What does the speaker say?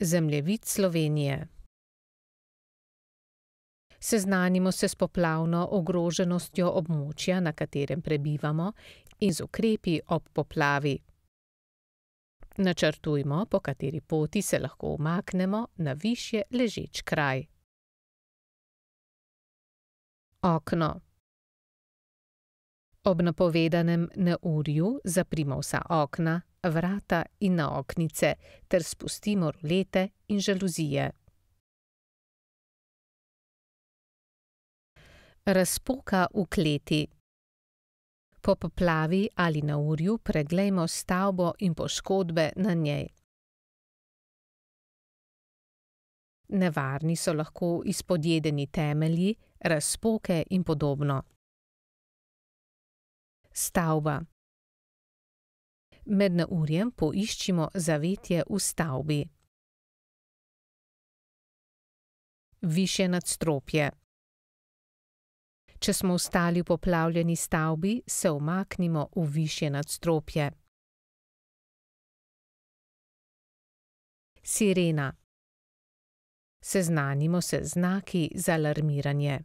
Zemljevid Slovenije. Seznanimo se s poplavno ogroženostjo območja, na katerem prebivamo, in z ukrepi ob poplavi. Načrtujmo, po kateri poti se lahko umaknemo na višje ležeč kraj. Okno. Ob napovedanem neurju zaprimo vsa okna, vrata in naoknice ter spustimo rolete in žaluzije. Razpoka v kleti. Po poplavi ali neurju preglejmo stavbo in poškodbe na njej. Nevarni so lahko izpodjedeni temelji, razpoke in podobno. Stavba. Med neurjem poiščimo zavetje v stavbi. Višje nadstropje. Če smo ostali v poplavljeni stavbi, se umaknimo v višje nadstropje. Sirena. Seznanimo se z znaki za alarmiranje.